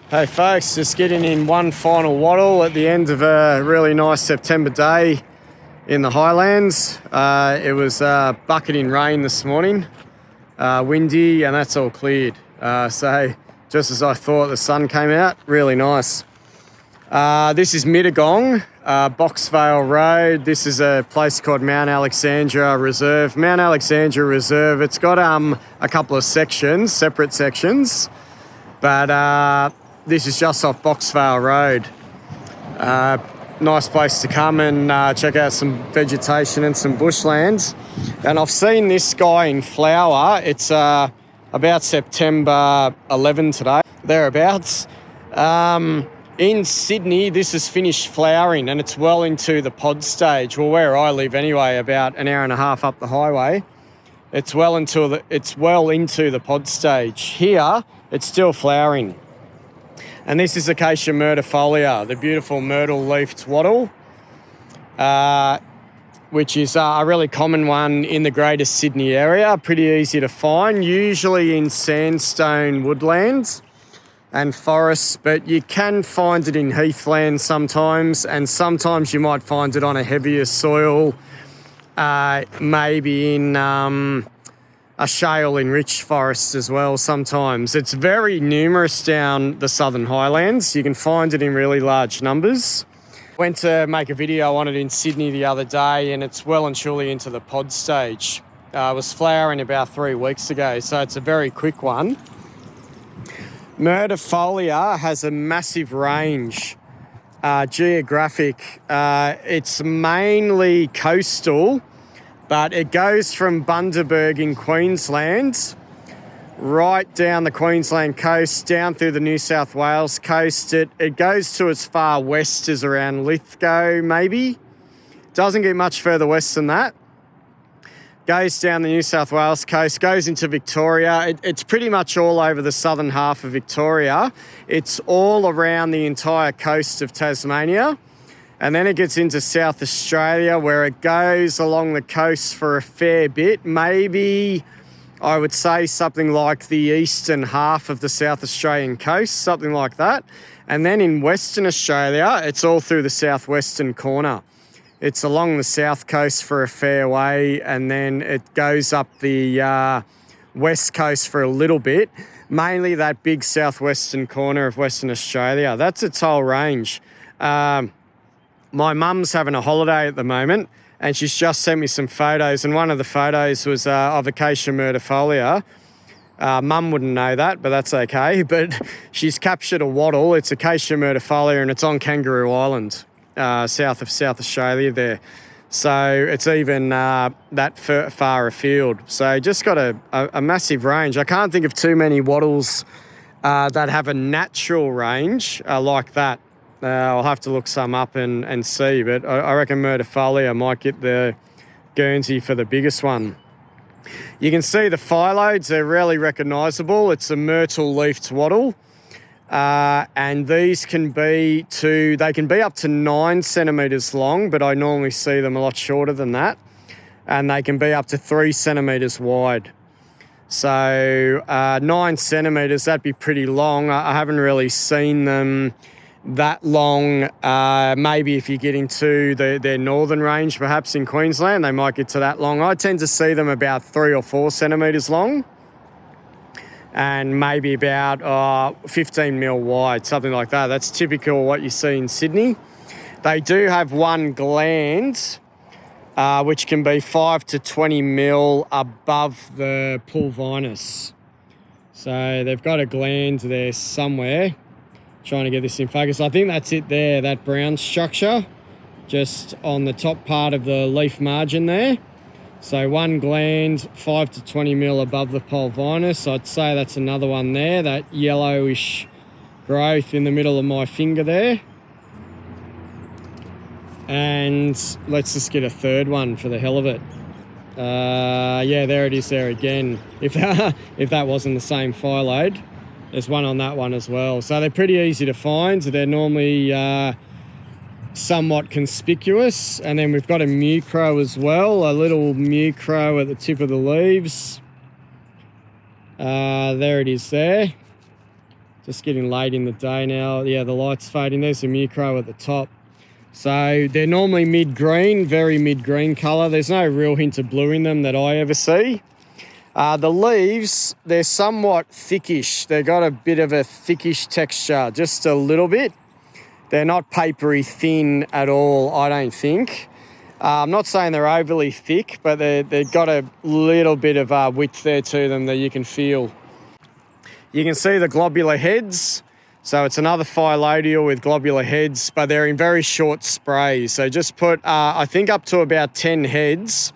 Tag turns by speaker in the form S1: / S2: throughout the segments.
S1: Hey folks, just getting in one final wattle at the end of a really nice September day in the Highlands. It was bucketing rain this morning, windy, and that's all cleared. So just as I thought, the sun came out, really nice. This is Mittagong, Boxvale Road. This is a place called Mount Alexandra Reserve. Mount Alexandra Reserve, it's got a couple of sections, separate sections, but this is just off Boxvale Road. Nice place to come and check out some vegetation and some bushlands. And I've seen this guy in flower. It's about September 11 today, thereabouts. In Sydney, this has finished flowering and it's well into the pod stage. Well, where I live anyway, about an hour and a half up the highway, it's well into the pod stage. Here, it's still flowering. And this is Acacia myrtifolia, the beautiful Myrtle-leaved Wattle, which is a really common one in the Greater Sydney area. Pretty easy to find, usually in sandstone woodlands and forests, but you can find it in heathland sometimes, and sometimes you might find it on a heavier soil, maybe in a shale-enriched forest as well sometimes. It's very numerous down the Southern Highlands. You can find it in really large numbers. Went to make a video on it in Sydney the other day, and it's well and truly into the pod stage. It was flowering about 3 weeks ago, so it's a very quick one. Myrtifolia has a massive range, geographic. It's mainly coastal, but it goes from Bundaberg in Queensland right down the Queensland coast, down through the New South Wales coast. It goes to as far west as around Lithgow, maybe. Doesn't get much further west than that. Goes down the New South Wales coast, goes into Victoria. It's pretty much all over the southern half of Victoria. It's all around the entire coast of Tasmania. And then it gets into South Australia, where it goes along the coast for a fair bit. Maybe, I would say, something like the eastern half of the South Australian coast, something like that. And then in Western Australia, it's all through the southwestern corner. It's along the south coast for a fair way, and then it goes up the west coast for a little bit. Mainly that big southwestern corner of Western Australia. That's its whole range. My mum's having a holiday at the moment, and she's just sent me some photos, and one of the photos was of Acacia myrtifolia. Mum wouldn't know that, but that's okay. But she's captured a wattle. It's Acacia myrtifolia, and it's on Kangaroo Island, south of South Australia there. So it's even that far afield. So just got a massive range. I can't think of too many wattles that have a natural range like that. I'll have to look some up and see, but I reckon myrtifolia might get the Guernsey for the biggest one. You can see the phyllodes, they're really recognisable. It's a Myrtle-leaved Wattle, and these can be up to 9 centimetres long, but I normally see them a lot shorter than that, and they can be up to 3 centimetres wide. So 9 centimetres, that'd be pretty long. I haven't really seen them that long. Maybe if you get into their northern range, perhaps in Queensland, they might get to that long. I tend to see them about 3 or 4 centimetres long, and maybe about 15 mil wide, something like that. That's typical what you see in Sydney. They do have one gland, which can be 5 to 20 mil above the pulvinus. So they've got a gland there somewhere. Trying to get this in focus. I think that's it there, that brown structure, just on the top part of the leaf margin there. So one gland, 5 to 20 mil above the pulvinus. I'd say that's another one there, that yellowish growth in the middle of my finger there. And let's just get a third one for the hell of it. Yeah, there it is there again. If that wasn't the same phylloid. There's one on that one as well. So they're pretty easy to find. They're normally somewhat conspicuous. And then we've got a mucro as well, a little mucro at the tip of the leaves. There it is there. Just getting late in the day now. Yeah, the light's fading. There's the mucro at the top. So they're normally mid-green, very mid-green colour. There's no real hint of blue in them that I ever see. The leaves, they're somewhat thickish. They've got a bit of a thickish texture, just a little bit. They're not papery thin at all, I don't think. I'm not saying they're overly thick, but they've got a little bit of width there to them that you can feel. You can see the globular heads. So it's another phyllodeal with globular heads, but they're in very short sprays. So just put, I think, up to about 10 heads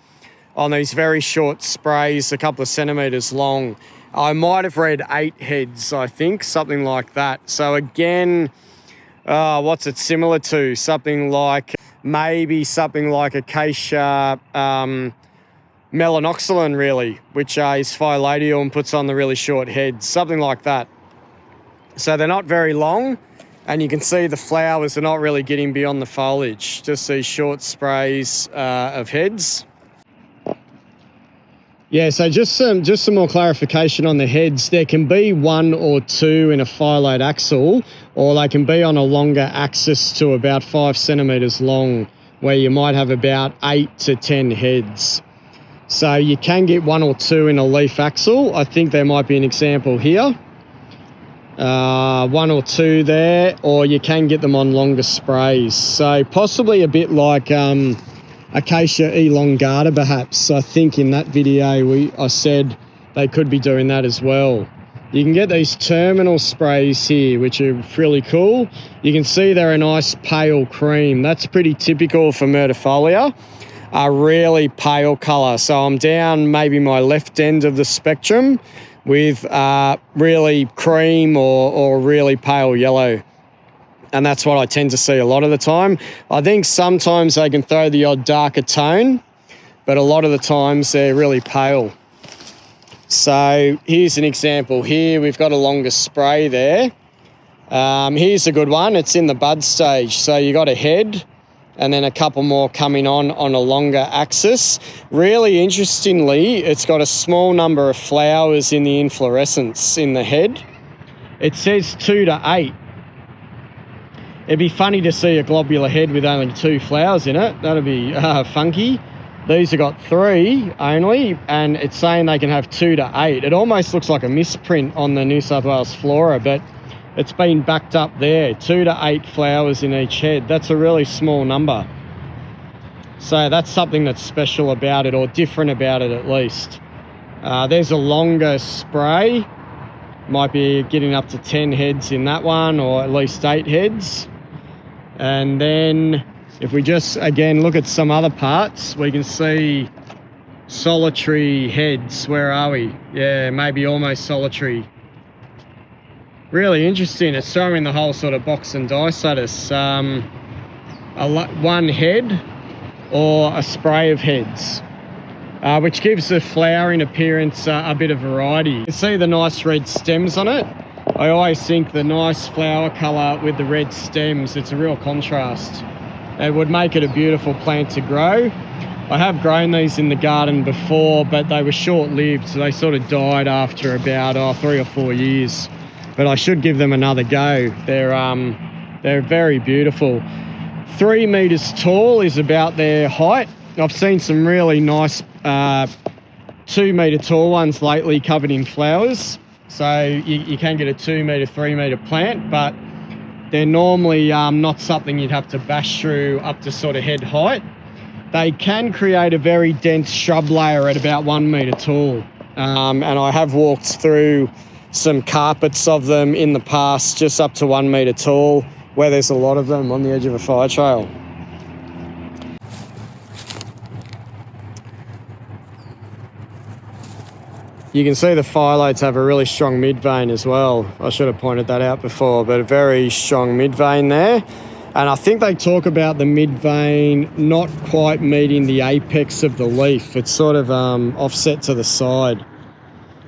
S1: on these very short sprays, a couple of centimetres long. I might have read 8 heads, I think, something like that. So again, what's it similar to? Something like, maybe something like Acacia melanoxylon, really, which is phyllodeal and puts on the really short heads, something like that. So they're not very long, and you can see the flowers are not really getting beyond the foliage, just these short sprays of heads. Yeah, so just some more clarification on the heads. There can be 1 or 2 in a phyllote axil, or they can be on a longer axis to about 5 centimetres long, where you might have about 8 to 10 heads. So you can get 1 or 2 in a leaf axil. I think there might be an example here. 1 or 2 there, or you can get them on longer sprays. So possibly a bit like Acacia elongata, perhaps. I think in that video I said they could be doing that as well. You can get these terminal sprays here, which are really cool. You can see they're a nice pale cream. That's pretty typical for Myrtifolia, a really pale colour. So I'm down maybe my left end of the spectrum with really cream or really pale yellow. And that's what I tend to see a lot of the time. I think sometimes they can throw the odd darker tone, but a lot of the times they're really pale. So here's an example here. We've got a longer spray there. Here's a good one. It's in the bud stage. So you got a head and then a couple more coming on a longer axis. Really interestingly, it's got a small number of flowers in the inflorescence in the head. It says 2 to 8. It'd be funny to see a globular head with only 2 flowers in it. That'd be funky. These have got 3 only, and it's saying they can have 2 to 8. It almost looks like a misprint on the New South Wales flora, but it's been backed up there. 2 to 8 flowers in each head. That's a really small number. So that's something that's special about it, or different about it at least. There's a longer spray. Might be getting up to 10 heads in that one, or at least 8 heads. And then if we just, again, look at some other parts, we can see solitary heads. Where are we? Yeah, maybe almost solitary. Really interesting. It's throwing the whole sort of box and dice at us. One head or a spray of heads, which gives the flowering appearance a bit of variety. You can see the nice red stems on it. I always think the nice flower colour with the red stems, it's a real contrast. It would make it a beautiful plant to grow. I have grown these in the garden before, but they were short-lived, so they sort of died after about 3 or 4 years. But I should give them another go. They're very beautiful. 3 metres tall is about their height. I've seen some really nice 2 metre tall ones lately covered in flowers. So you can get a 2 metre, 3 metre plant, but they're normally not something you'd have to bash through up to sort of head height. They can create a very dense shrub layer at about 1 metre tall. And I have walked through some carpets of them in the past, just up to 1 metre tall, where there's a lot of them on the edge of a fire trail. You can see the phyllotes have a really strong mid-vein as well. I should have pointed that out before, but a very strong mid-vein there. And I think they talk about the mid-vein not quite meeting the apex of the leaf. It's sort of offset to the side.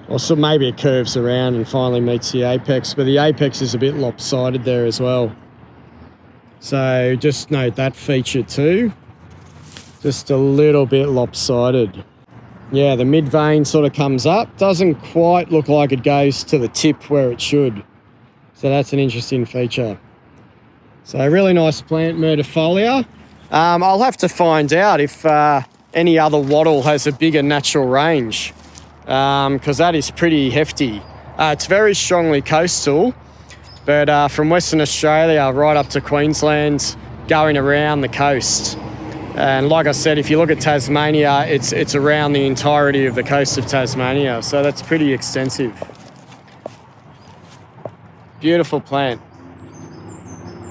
S1: Or so maybe it curves around and finally meets the apex, but the apex is a bit lopsided there as well. So just note that feature too. Just a little bit lopsided. Yeah, the mid-vein sort of comes up. Doesn't quite look like it goes to the tip where it should. So that's an interesting feature. So a really nice plant, Myrtifolia. I'll have to find out if any other wattle has a bigger natural range, because that is pretty hefty. It's very strongly coastal, but from Western Australia right up to Queensland, going around the coast. And like I said, if you look at Tasmania, it's around the entirety of the coast of Tasmania, so that's pretty extensive. Beautiful plant.